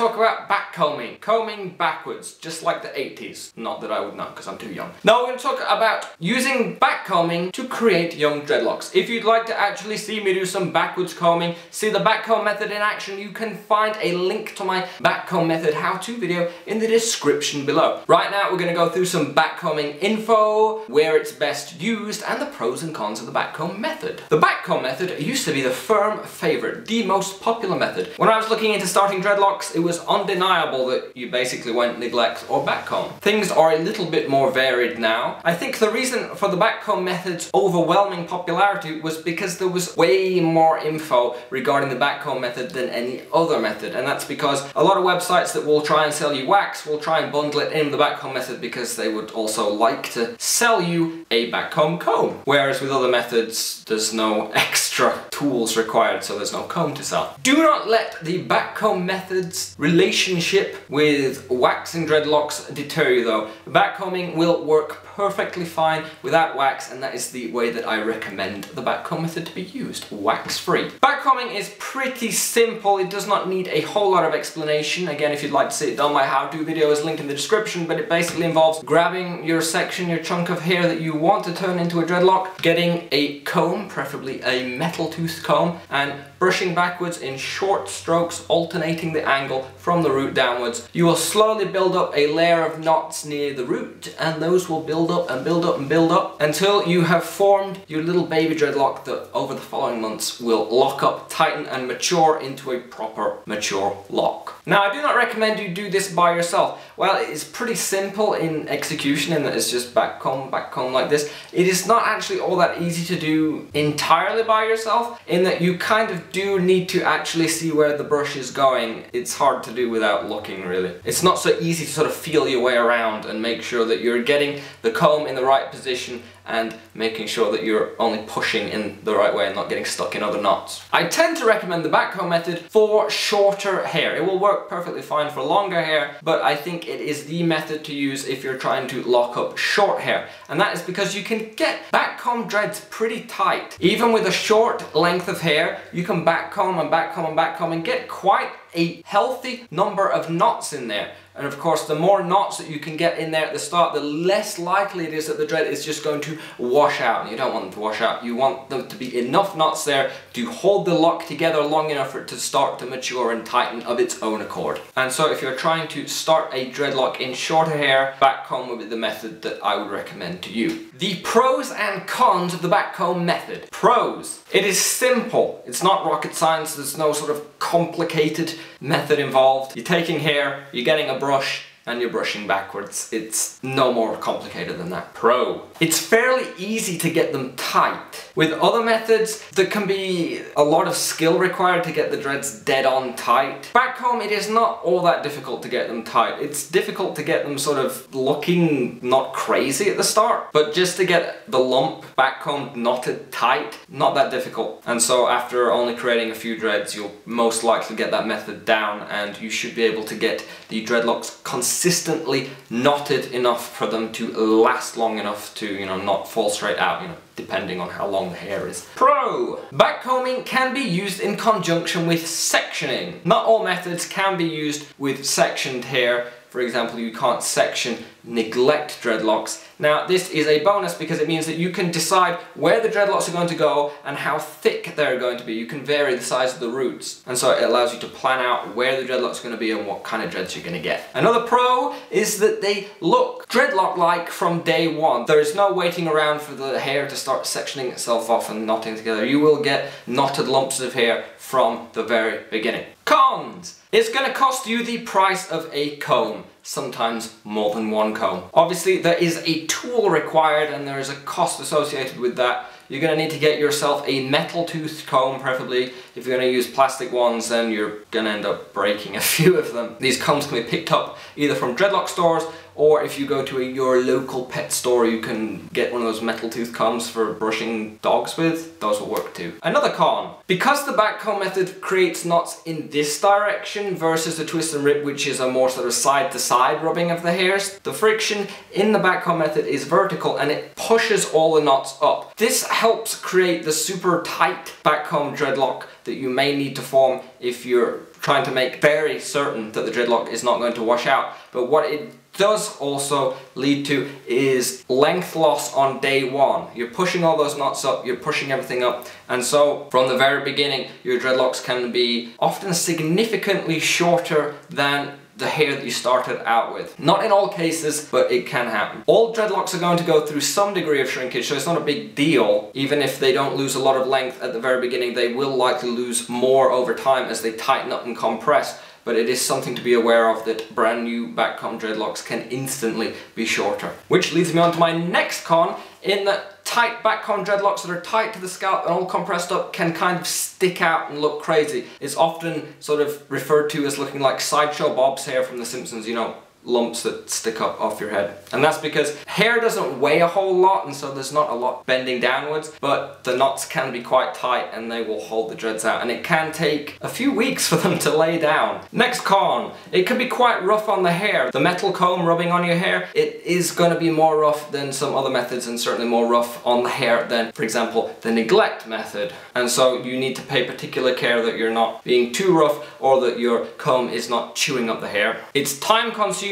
talk about backcombing, combing backwards, just like the 80s. Not that I would know, because I'm too young. Now we're going to talk about using backcombing to create young dreadlocks. If you'd like to actually see me do some backwards combing, see the backcomb method in action, you can find a link to my backcomb method how-to video in the description below. Right now we're going to go through some backcombing info, where it's best used, and the pros and cons of the backcomb method. The backcomb method used to be the firm favorite, the most popular method. When I was looking into starting dreadlocks, it was undeniable that you basically went neglect or backcomb. Things are a little bit more varied now. I think the reason for the backcomb method's overwhelming popularity was because there was way more info regarding the backcomb method than any other method, and that's because a lot of websites that will try and sell you wax will try and bundle it in the backcomb method because they would also like to sell you a backcomb comb. Whereas with other methods, there's no extra tools required, so there's no comb to sell. Do not let the backcomb method's relationship with waxing dreadlocks deter you though. Backcombing will work perfectly fine without wax, and that is the way that I recommend the backcomb method to be used, wax-free. Backcombing is pretty simple, it does not need a whole lot of explanation. Again, if you'd like to see it done, my how-to video is linked in the description, but it basically involves grabbing your section, your chunk of hair that you want to turn into a dreadlock, getting a comb, preferably a metal tooth comb, and brushing backwards in short strokes, alternating the angle from the root downwards. You will slowly build up a layer of knots near the root, and those will build up and build up and build up until you have formed your little baby dreadlock that over the following months will lock up, tighten and mature into a proper mature lock. Now I do not recommend you do this by yourself. While it is pretty simple in execution in that it's just backcomb like this, it is not actually all that easy to do entirely by yourself, in that you kind of do need to actually see where the brush is going. It's hard to do without looking, really. It's not so easy to sort of feel your way around and make sure that you're getting the comb in the right position and making sure that you're only pushing in the right way and not getting stuck in other knots. I tend to recommend the backcomb method for shorter hair. It will work perfectly fine for longer hair, but I think it is the method to use if you're trying to lock up short hair. And that is because you can get backcomb dreads pretty tight. Even with a short length of hair, you can backcomb and backcomb and backcomb and get quite a healthy number of knots in there. And of course, the more knots that you can get in there at the start, the less likely it is that the dread is just going to wash out. And you don't want them to wash out. You want there to be enough knots there to hold the lock together long enough for it to start to mature and tighten of its own accord. And so if you're trying to start a dreadlock in shorter hair, backcomb would be the method that I would recommend to you. The pros and cons of the backcomb method. Pros. It is simple. It's not rocket science. There's no sort of complicated method involved. You're taking hair, you're getting a brush, and you're brushing backwards. It's no more complicated than that. Pro. It's fairly easy to get them tight. With other methods, there can be a lot of skill required to get the dreads dead on tight. Backcomb, it is not all that difficult to get them tight. It's difficult to get them sort of looking not crazy at the start, but just to get the lump backcombed knotted tight, not that difficult. And so after only creating a few dreads, you'll most likely get that method down, and you should be able to get the dreadlocks consistently knotted enough for them to last long enough to, not fall straight out, depending on how long the hair is. Pro! Backcombing can be used in conjunction with sectioning. Not all methods can be used with sectioned hair. For example, you can't section neglect dreadlocks. Now this is a bonus because it means that you can decide where the dreadlocks are going to go and how thick they're going to be. You can vary the size of the roots, and so it allows you to plan out where the dreadlocks are going to be and what kind of dreads you're going to get. Another pro is that they look dreadlock-like from day one. There is no waiting around for the hair to start sectioning itself off and knotting together. You will get knotted lumps of hair from the very beginning. Cons! It's going to cost you the price of a comb, sometimes more than one comb. Obviously there is a tool required and there is a cost associated with that. You're going to need to get yourself a metal toothed comb, preferably. If you're going to use plastic ones, then you're going to end up breaking a few of them. These combs can be picked up either from dreadlock stores or if you go to your local pet store, you can get one of those metal tooth combs for brushing dogs with. Those will work too. Another con, because the backcomb method creates knots in this direction versus the twist and rip, which is a more sort of side to side rubbing of the hairs, the friction in the backcomb method is vertical and it pushes all the knots up. This helps create the super tight backcomb dreadlock that you may need to form if you're trying to make very certain that the dreadlock is not going to wash out. But what it does also lead to is length loss on day one. You're pushing all those knots up, you're pushing everything up, and so from the very beginning your dreadlocks can be often significantly shorter than the hair that you started out with. Not in all cases, but it can happen. All dreadlocks are going to go through some degree of shrinkage, so it's not a big deal. Even if they don't lose a lot of length at the very beginning, they will likely lose more over time as they tighten up and compress. But it is something to be aware of, that brand new backcomb dreadlocks can instantly be shorter. Which leads me on to my next con, in that tight backcomb dreadlocks that are tight to the scalp and all compressed up can kind of stick out and look crazy. It's often sort of referred to as looking like Sideshow Bob's hair from The Simpsons, you know, lumps that stick up off your head. And that's because hair doesn't weigh a whole lot, and so there's not a lot bending downwards, but the knots can be quite tight and they will hold the dreads out, and it can take a few weeks for them to lay down. Next con, it can be quite rough on the hair. The metal comb rubbing on your hair, it is going to be more rough than some other methods, and certainly more rough on the hair than, for example, the neglect method. And so you need to pay particular care that you're not being too rough or that your comb is not chewing up the hair. It's time consuming.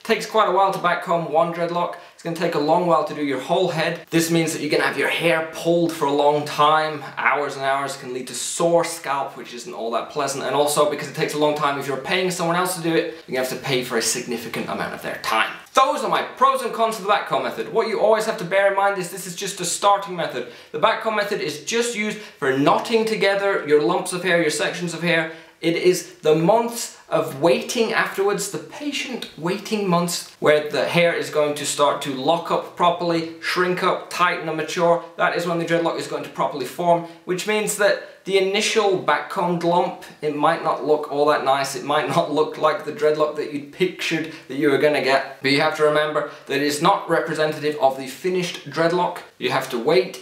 Takes quite a while to backcomb one dreadlock. It's going to take a long while to do your whole head. This means that you're going to have your hair pulled for a long time. Hours and hours can lead to sore scalp, which isn't all that pleasant. And also, because it takes a long time, if you're paying someone else to do it, you're going to have to pay for a significant amount of their time. Those are my pros and cons of the backcomb method. What you always have to bear in mind is this is just a starting method. The backcomb method is just used for knotting together your lumps of hair, your sections of hair. It is the months of waiting afterwards, the patient waiting months, where the hair is going to start to lock up properly, shrink up, tighten and mature. That is when the dreadlock is going to properly form, which means that the initial backcombed lump, it might not look all that nice, it might not look like the dreadlock that you pictured that you were going to get, but you have to remember that it is not representative of the finished dreadlock. You have to wait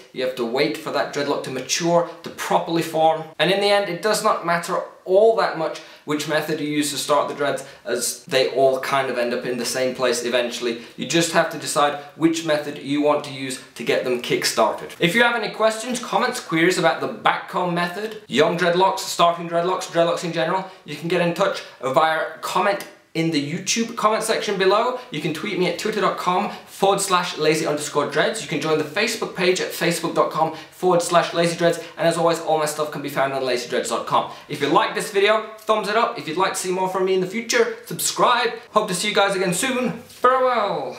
for that dreadlock to mature, to properly form, and in the end it does not matter all that much which method you use to start the dreads, as they all kind of end up in the same place eventually. You just have to decide which method you want to use to get them kick-started. If you have any questions, comments, queries about the backcomb method, young dreadlocks, starting dreadlocks, dreadlocks in general, you can get in touch via comment in the YouTube comment section below. You can tweet me at twitter.com/lazy_dreads. You can join the Facebook page at facebook.com/lazydreads. And as always, all my stuff can be found on lazydreads.com. If you like this video, thumbs it up. If you'd like to see more from me in the future, subscribe. Hope to see you guys again soon. Farewell.